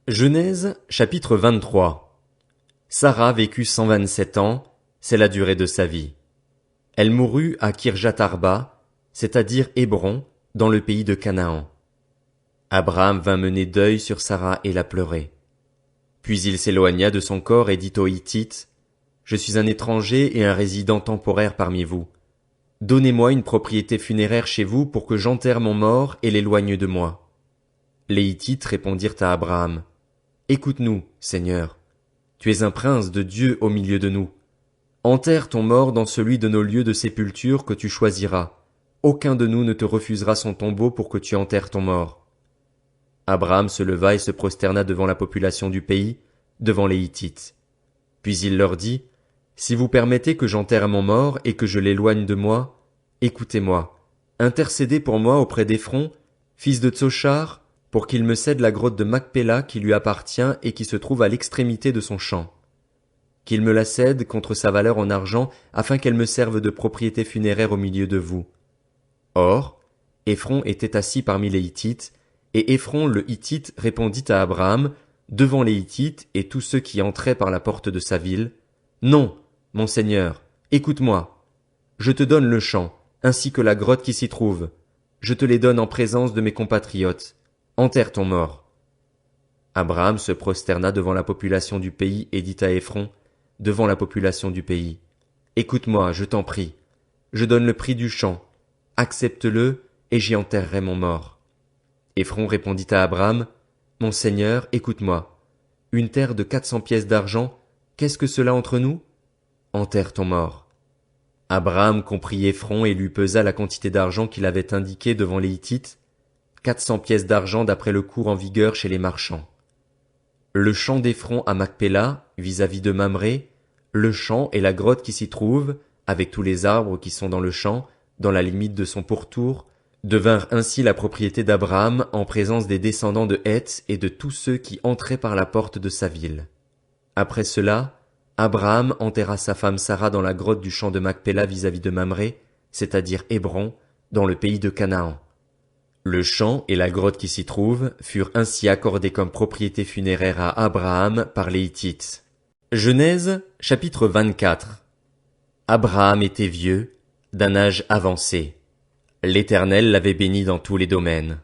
Genèse, chapitre 23. Sarah vécut 127 ans, c'est la durée de sa vie. Elle mourut à Kirjat-Arba, c'est-à-dire Hébron, dans le pays de Canaan. Abraham vint mener deuil sur Sarah et la pleurer. Puis il s'éloigna de son corps et dit aux Hittites, « Je suis un étranger et un résident temporaire parmi vous. Donnez-moi une propriété funéraire chez vous pour que j'enterre mon mort et l'éloigne de moi. » Les Hittites répondirent à Abraham, « Écoute-nous, Seigneur. Tu es un prince de Dieu au milieu de nous. Enterre ton mort dans celui de nos lieux de sépulture que tu choisiras. Aucun de nous ne te refusera son tombeau pour que tu enterres ton mort. » Abraham se leva et se prosterna devant la population du pays, devant les Hittites. Puis il leur dit, « Si vous permettez que j'enterre mon mort et que je l'éloigne de moi, écoutez-moi, intercédez pour moi auprès d'Éphron, fils de Tsochar, pour qu'il me cède la grotte de Macpéla qui lui appartient et qui se trouve à l'extrémité de son champ. Qu'il me la cède contre sa valeur en argent afin qu'elle me serve de propriété funéraire au milieu de vous. » Or, Éphron était assis parmi les Hittites, et Éphron le Hittite répondit à Abraham, devant les Hittites et tous ceux qui entraient par la porte de sa ville, « Non, mon Seigneur, écoute-moi. Je te donne le champ, ainsi que la grotte qui s'y trouve. Je te les donne en présence de mes compatriotes. Enterre ton mort. » Abraham se prosterna devant la population du pays et dit à Éphron, devant la population du pays, « Écoute-moi, je t'en prie. Je donne le prix du champ. Accepte-le, et j'y enterrerai mon mort. » Éphron répondit à Abraham, « Mon Seigneur, écoute-moi. Une terre de 400 pièces d'argent, qu'est-ce que cela entre nous? Enterre ton mort. » Abraham comprit Éphron et lui pesa la quantité d'argent qu'il avait indiquée devant les Hittites, 400 pièces d'argent d'après le cours en vigueur chez les marchands. Le champ d'Éphron à Macpéla, vis-à-vis de Mamré, le champ et la grotte qui s'y trouve, avec tous les arbres qui sont dans le champ, dans la limite de son pourtour, devinrent ainsi la propriété d'Abraham en présence des descendants de Heth et de tous ceux qui entraient par la porte de sa ville. Après cela, Abraham enterra sa femme Sarah dans la grotte du champ de Macpéla vis-à-vis de Mamré, c'est-à-dire Hébron, dans le pays de Canaan. Le champ et la grotte qui s'y trouvent furent ainsi accordés comme propriété funéraire à Abraham par les Hittites. Genèse, chapitre 24. Abraham était vieux, d'un âge avancé. L'Éternel l'avait béni dans tous les domaines.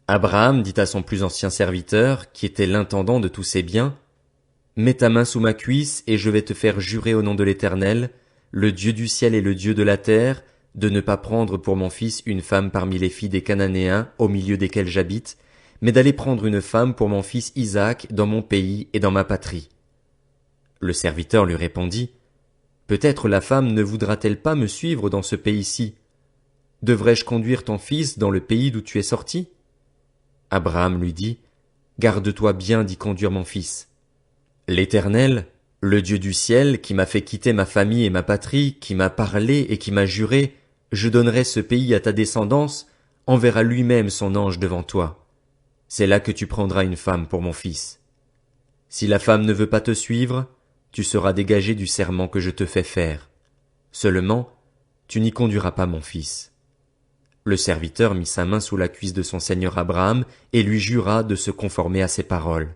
Abraham dit à son plus ancien serviteur, qui était l'intendant de tous ses biens, « Mets ta main sous ma cuisse et je vais te faire jurer au nom de l'Éternel, le Dieu du ciel et le Dieu de la terre, de ne pas prendre pour mon fils une femme parmi les filles des Cananéens au milieu desquels j'habite, mais d'aller prendre une femme pour mon fils Isaac dans mon pays et dans ma patrie. » Le serviteur lui répondit, « Peut-être la femme ne voudra-t-elle pas me suivre dans ce pays-ci? Devrais-je conduire ton fils dans le pays d'où tu es sorti? » Abraham lui dit, « Garde-toi bien d'y conduire mon fils. L'Éternel, le Dieu du ciel, qui m'a fait quitter ma famille et ma patrie, qui m'a parlé et qui m'a juré, je donnerai ce pays à ta descendance, enverra lui-même son ange devant toi. C'est là que tu prendras une femme pour mon fils. Si la femme ne veut pas te suivre, tu seras dégagé du serment que je te fais faire. Seulement, tu n'y conduiras pas mon fils. » Le serviteur mit sa main sous la cuisse de son seigneur Abraham et lui jura de se conformer à ses paroles.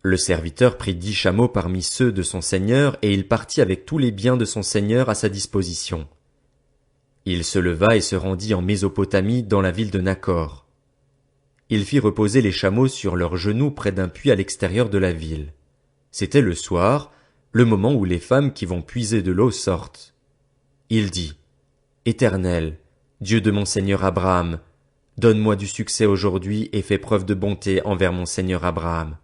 Le serviteur prit 10 chameaux parmi ceux de son seigneur et il partit avec tous les biens de son seigneur à sa disposition. Il se leva et se rendit en Mésopotamie dans la ville de Nakor. Il fit reposer les chameaux sur leurs genoux près d'un puits à l'extérieur de la ville. C'était le soir, le moment où les femmes qui vont puiser de l'eau sortent. Il dit, « Éternel, Dieu de mon seigneur Abraham, donne-moi du succès aujourd'hui et fais preuve de bonté envers mon seigneur Abraham.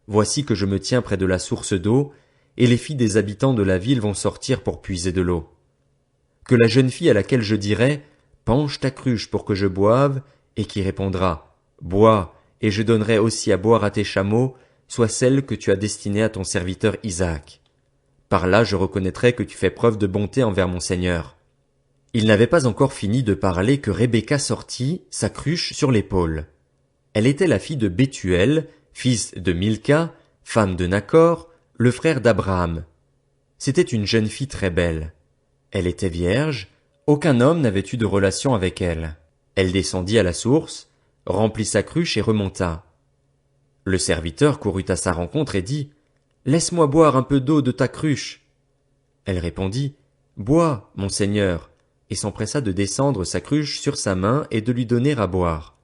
Voici que je me tiens près de la source d'eau, et les filles des habitants de la ville vont sortir pour puiser de l'eau. Que la jeune fille à laquelle je dirai, penche ta cruche pour que je boive, et qui répondra, bois, et je donnerai aussi à boire à tes chameaux, soit celle que tu as destinée à ton serviteur Isaac. Par là je reconnaîtrai que tu fais preuve de bonté envers mon Seigneur. » Il n'avait pas encore fini de parler que Rebecca sortit, sa cruche sur l'épaule. Elle était la fille de Bethuel, fils de Milca, femme de Nakor, le frère d'Abraham. C'était une jeune fille très belle. Elle était vierge, aucun homme n'avait eu de relation avec elle. Elle descendit à la source, remplit sa cruche et remonta. Le serviteur courut à sa rencontre et dit, « Laisse-moi boire un peu d'eau de ta cruche. » Elle répondit, « Bois, mon seigneur, » et s'empressa de descendre sa cruche sur sa main et de lui donner à boire.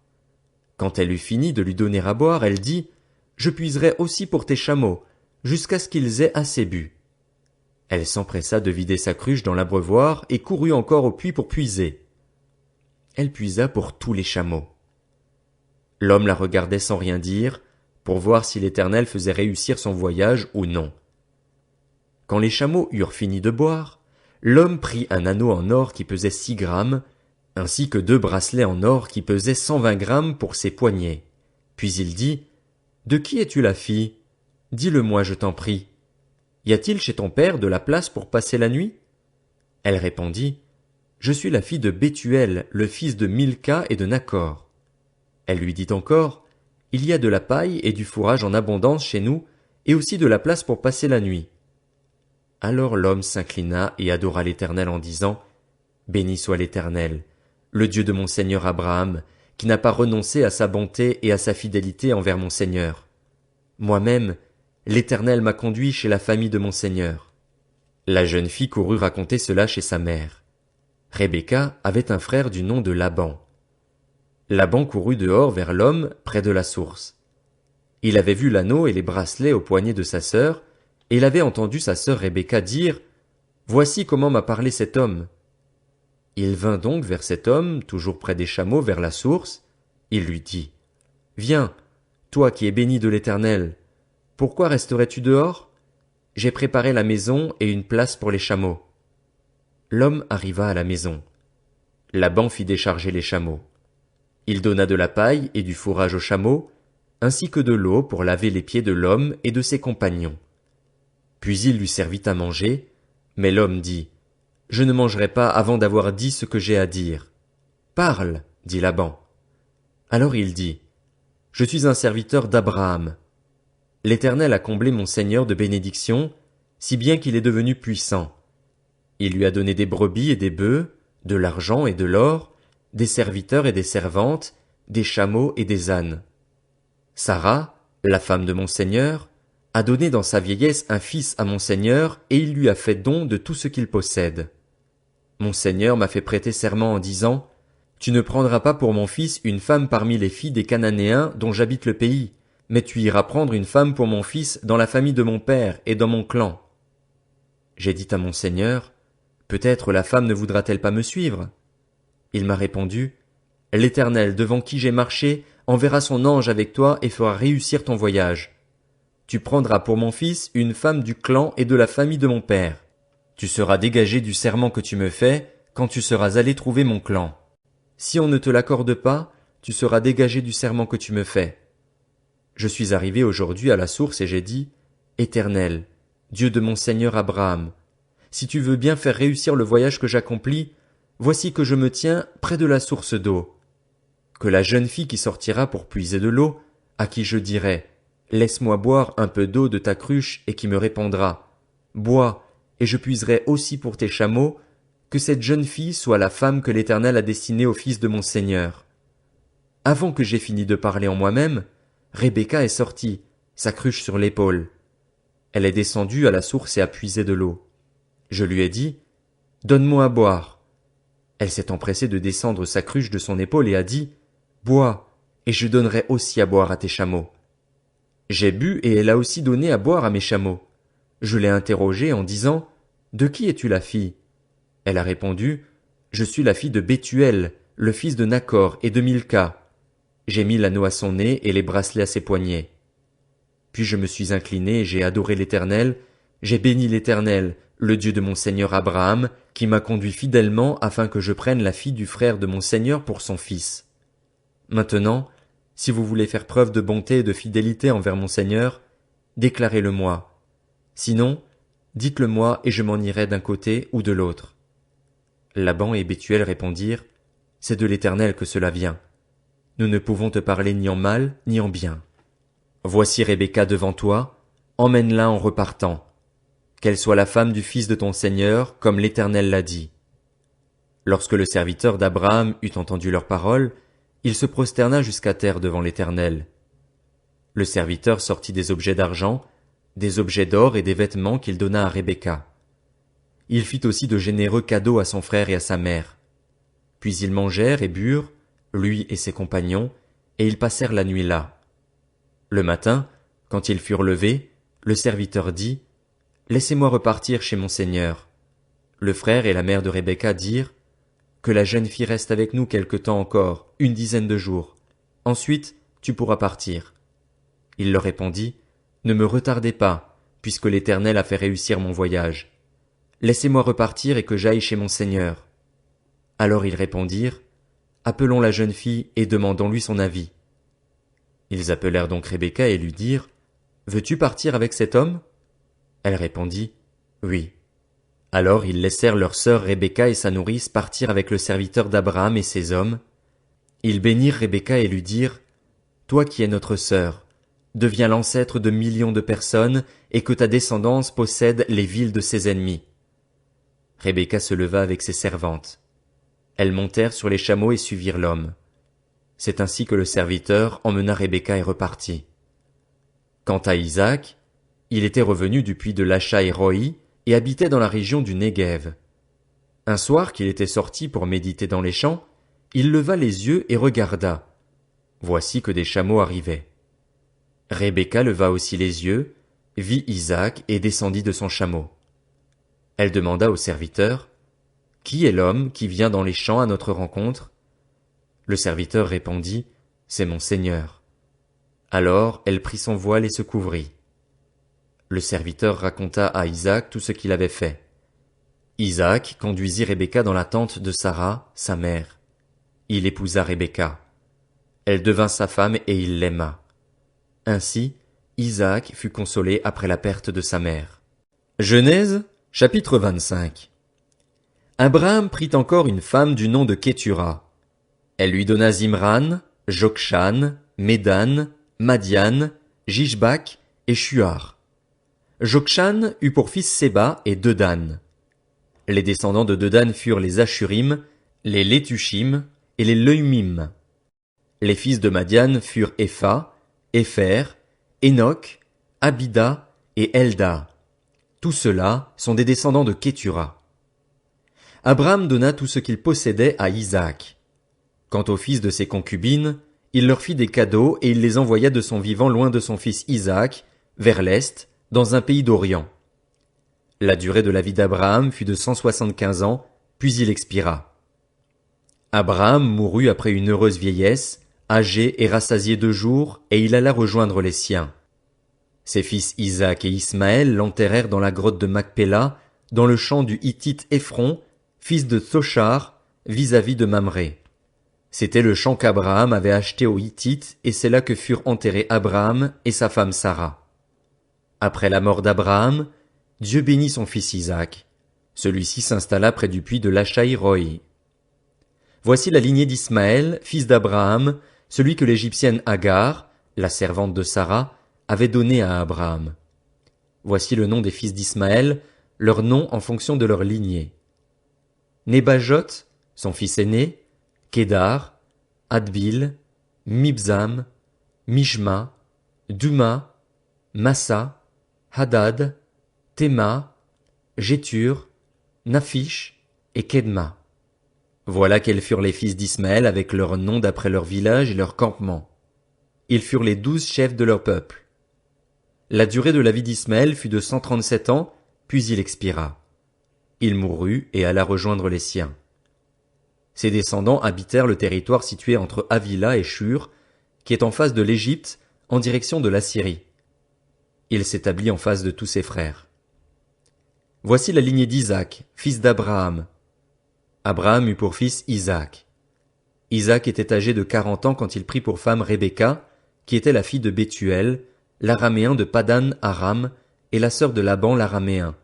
Quand elle eut fini de lui donner à boire, elle dit, « Je puiserai aussi pour tes chameaux, jusqu'à ce qu'ils aient assez bu. » Elle s'empressa de vider sa cruche dans l'abreuvoir et courut encore au puits pour puiser. Elle puisa pour tous les chameaux. L'homme la regardait sans rien dire, pour voir si l'Éternel faisait réussir son voyage ou non. Quand les chameaux eurent fini de boire, l'homme prit un anneau en or qui pesait 6 grammes, ainsi que 2 bracelets en or qui pesaient 120 grammes pour ses poignets. Puis il dit, « De qui es-tu la fille? Dis-le-moi, je t'en prie. Y a-t-il chez ton père de la place pour passer la nuit? » Elle répondit, « Je suis la fille de Bethuel, le fils de Milca et de Nachor. » Elle lui dit encore, « Il y a de la paille et du fourrage en abondance chez nous, et aussi de la place pour passer la nuit. » Alors l'homme s'inclina et adora l'Éternel en disant, « Béni soit l'Éternel, le Dieu de mon seigneur Abraham, qui n'a pas renoncé à sa bonté et à sa fidélité envers mon seigneur. Moi-même, l'Éternel m'a conduit chez la famille de mon seigneur. » La jeune fille courut raconter cela chez sa mère. Rebecca avait un frère du nom de Laban. Laban courut dehors vers l'homme près de la source. Il avait vu l'anneau et les bracelets au poignet de sa sœur, et il avait entendu sa sœur Rebecca dire, « Voici comment m'a parlé cet homme. » Il vint donc vers cet homme, toujours près des chameaux, vers la source. Il lui dit, « Viens, toi qui es béni de l'Éternel. Pourquoi resterais-tu dehors? J'ai préparé la maison et une place pour les chameaux. » L'homme arriva à la maison. Laban fit décharger les chameaux. Il donna de la paille et du fourrage aux chameaux, ainsi que de l'eau pour laver les pieds de l'homme et de ses compagnons. Puis il lui servit à manger, mais l'homme dit, « Je ne mangerai pas avant d'avoir dit ce que j'ai à dire. »« Parle, dit Laban. » Alors il dit, « Je suis un serviteur d'Abraham. L'Éternel a comblé mon seigneur de bénédictions, si bien qu'il est devenu puissant. Il lui a donné des brebis et des bœufs, de l'argent et de l'or, des serviteurs et des servantes, des chameaux et des ânes. Sarah, la femme de mon seigneur, a donné dans sa vieillesse un fils à mon seigneur, et il lui a fait don de tout ce qu'il possède. Mon seigneur m'a fait prêter serment en disant, « Tu ne prendras pas pour mon fils une femme parmi les filles des Cananéens dont j'habite le pays, mais tu iras prendre une femme pour mon fils dans la famille de mon père et dans mon clan. » J'ai dit à mon seigneur, « Peut-être la femme ne voudra-t-elle pas me suivre? » Il m'a répondu, « L'Éternel devant qui j'ai marché enverra son ange avec toi et fera réussir ton voyage. Tu prendras pour mon fils une femme du clan et de la famille de mon père. Tu seras dégagé du serment que tu me fais quand tu seras allé trouver mon clan. Si on ne te l'accorde pas, tu seras dégagé du serment que tu me fais. Je suis arrivé aujourd'hui à la source et j'ai dit, « Éternel, Dieu de mon seigneur Abraham, si tu veux bien faire réussir le voyage que j'accomplis, voici que je me tiens près de la source d'eau. Que la jeune fille qui sortira pour puiser de l'eau, à qui je dirai, « Laisse-moi boire un peu d'eau de ta cruche » et qui me répondra, « Bois, et je puiserai aussi pour tes chameaux », que cette jeune fille soit la femme que l'Éternel a destinée au fils de mon Seigneur. » Avant que j'aie fini de parler en moi-même, Rebecca est sortie, sa cruche sur l'épaule. Elle est descendue à la source et a puisé de l'eau. Je lui ai dit, « Donne-moi à boire. » Elle s'est empressée de descendre sa cruche de son épaule et a dit, « Bois, et je donnerai aussi à boire à tes chameaux. » J'ai bu et elle a aussi donné à boire à mes chameaux. Je l'ai interrogée en disant, « De qui es-tu la fille? » Elle a répondu, « Je suis la fille de Bethuel, le fils de Nachor et de Milca. » J'ai mis l'anneau à son nez et les bracelets à ses poignets. Puis je me suis incliné et j'ai adoré l'Éternel, j'ai béni l'Éternel, le Dieu de mon seigneur Abraham, qui m'a conduit fidèlement afin que je prenne la fille du frère de mon seigneur pour son fils. Maintenant, si vous voulez faire preuve de bonté et de fidélité envers mon seigneur, déclarez-le-moi. Sinon, dites-le-moi et je m'en irai d'un côté ou de l'autre. Laban et Bethuel répondirent, « C'est de l'Éternel que cela vient. Nous ne pouvons te parler ni en mal ni en bien. Voici Rebecca devant toi, emmène-la en repartant. Qu'elle soit la femme du fils de ton Seigneur, comme l'Éternel l'a dit. » Lorsque le serviteur d'Abraham eut entendu leurs paroles, il se prosterna jusqu'à terre devant l'Éternel. Le serviteur sortit des objets d'argent, des objets d'or et des vêtements qu'il donna à Rebecca. Il fit aussi de généreux cadeaux à son frère et à sa mère. Puis ils mangèrent et burent, lui et ses compagnons, et ils passèrent la nuit là. Le matin, quand ils furent levés, le serviteur dit, « Laissez-moi repartir chez mon seigneur. » Le frère et la mère de Rebecca dirent, « Que la jeune fille reste avec nous quelque temps encore, 10 de jours. Ensuite, tu pourras partir. » Il leur répondit, « Ne me retardez pas, puisque l'Éternel a fait réussir mon voyage. Laissez-moi repartir et que j'aille chez mon seigneur. » Alors ils répondirent, « Appelons la jeune fille et demandons-lui son avis. » Ils appelèrent donc Rebecca et lui dirent, « Veux-tu partir avec cet homme ?» Elle répondit, « Oui. » Alors ils laissèrent leur sœur Rebecca et sa nourrice partir avec le serviteur d'Abraham et ses hommes. Ils bénirent Rebecca et lui dirent, « Toi qui es notre sœur, deviens l'ancêtre de millions de personnes et que ta descendance possède les villes de ses ennemis. » Rebecca se leva avec ses servantes. Elles montèrent sur les chameaux et suivirent l'homme. C'est ainsi que le serviteur emmena Rebecca et repartit. Quant à Isaac, il était revenu du puits de Lachaï-Roi et habitait dans la région du Néguev. Un soir qu'il était sorti pour méditer dans les champs, il leva les yeux et regarda. Voici que des chameaux arrivaient. Rebecca leva aussi les yeux, vit Isaac et descendit de son chameau. Elle demanda au serviteur, « Qui est l'homme qui vient dans les champs à notre rencontre ?» Le serviteur répondit, « C'est mon seigneur. » Alors elle prit son voile et se couvrit. Le serviteur raconta à Isaac tout ce qu'il avait fait. Isaac conduisit Rebecca dans la tente de Sarah, sa mère. Il épousa Rebecca. Elle devint sa femme et il l'aima. Ainsi, Isaac fut consolé après la perte de sa mère. Genèse, chapitre 25. Abraham prit encore une femme du nom de Kétura. Elle lui donna Zimran, Jokshan, Médan, Madian, Jishbak et Shuar. Jokshan eut pour fils Séba et Dedan. Les descendants de Dedan furent les Ashurim, les Létushim et les Leumim. Les fils de Madian furent Épha, Épher, Enoch, Abida et Elda. Tous ceux-là sont des descendants de Kétura. Abraham donna tout ce qu'il possédait à Isaac. Quant aux fils de ses concubines, il leur fit des cadeaux et il les envoya de son vivant loin de son fils Isaac, vers l'est, dans un pays d'Orient. La durée de la vie d'Abraham fut de 175 ans, puis il expira. Abraham mourut après une heureuse vieillesse, âgé et rassasié de jours, et il alla rejoindre les siens. Ses fils Isaac et Ismaël l'enterrèrent dans la grotte de Macpéla, dans le champ du Hittite Éphron, fils de Thochar, vis-à-vis de Mamré. C'était le champ qu'Abraham avait acheté aux Hittites, et c'est là que furent enterrés Abraham et sa femme Sarah. Après la mort d'Abraham, Dieu bénit son fils Isaac. Celui-ci s'installa près du puits de Lachaï-Roi. Voici la lignée d'Ismaël, fils d'Abraham, celui que l'Égyptienne Agar, la servante de Sarah, avait donné à Abraham. Voici le nom des fils d'Ismaël, leurs noms en fonction de leur lignée. Nébajot, son fils aîné, Kédar, Adbil, Mibzam, Mishma, Duma, Massa, Hadad, Théma, Jétur, Naphish et Kedma. Voilà quels furent les fils d'Ismaël avec leurs noms d'après leurs villages et leurs campements. Ils furent les 12 chefs de leur peuple. La durée de la vie d'Ismaël fut de 137 ans, puis il expira. Il mourut et alla rejoindre les siens. Ses descendants habitèrent le territoire situé entre Havila et Shur, qui est en face de l'Égypte, en direction de l'Assyrie. Il s'établit en face de tous ses frères. Voici la lignée d'Isaac, fils d'Abraham. Abraham eut pour fils Isaac. Isaac était âgé de 40 ans quand il prit pour femme Rebecca, qui était la fille de Bethuel, l'araméen de Padan Aram, et la sœur de Laban l'araméen.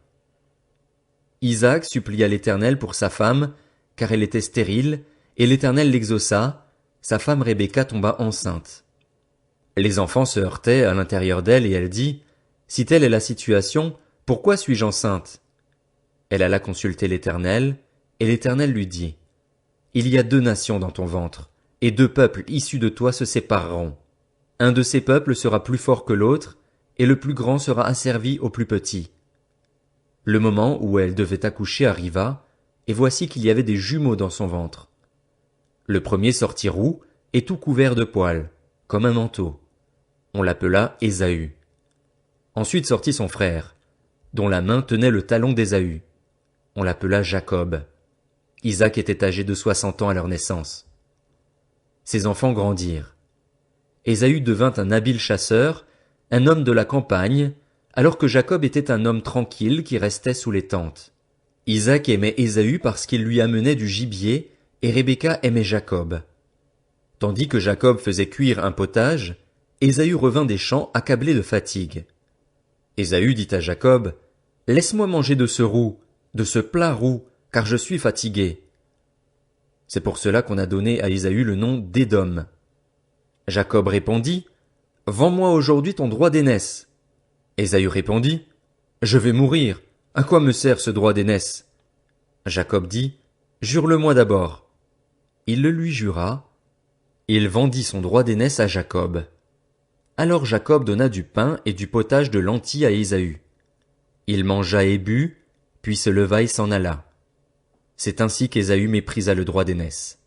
Isaac supplia l'Éternel pour sa femme, car elle était stérile, et l'Éternel l'exauça, sa femme Rebecca tomba enceinte. Les enfants se heurtaient à l'intérieur d'elle et elle dit, « Si telle est la situation, pourquoi suis-je enceinte ?» Elle alla consulter l'Éternel, et l'Éternel lui dit, « Il y a 2 nations dans ton ventre, et 2 peuples issus de toi se sépareront. Un de ces peuples sera plus fort que l'autre, et le plus grand sera asservi au plus petit. Le moment où elle devait accoucher arriva, et voici qu'il y avait des jumeaux dans son ventre. Le premier sortit roux, et tout couvert de poils, comme un manteau. On l'appela Ésaü. Ensuite sortit son frère, dont la main tenait le talon d'Ésaü. On l'appela Jacob. Isaac était âgé de 60 ans à leur naissance. Ses enfants grandirent. Ésaü devint un habile chasseur, un homme de la campagne, alors que Jacob était un homme tranquille qui restait sous les tentes. Isaac aimait Ésaü parce qu'il lui amenait du gibier, et Rebecca aimait Jacob. Tandis que Jacob faisait cuire un potage, Ésaü revint des champs accablé de fatigue. Ésaü dit à Jacob, « Laisse-moi manger de ce roux, de ce plat roux, car je suis fatigué. » C'est pour cela qu'on a donné à Ésaü le nom d'Édom. Jacob répondit, « Vends-moi aujourd'hui ton droit d'aînesse. » Ésaü répondit, « Je vais mourir, à quoi me sert ce droit d'aînesse ?» Jacob dit, « Jure-le-moi d'abord. » Il le lui jura. Il vendit son droit d'aînesse à Jacob. Alors Jacob donna du pain et du potage de lentilles à Ésaü. Il mangea et but, puis se leva et s'en alla. C'est ainsi qu'Ésaü méprisa le droit d'aînesse.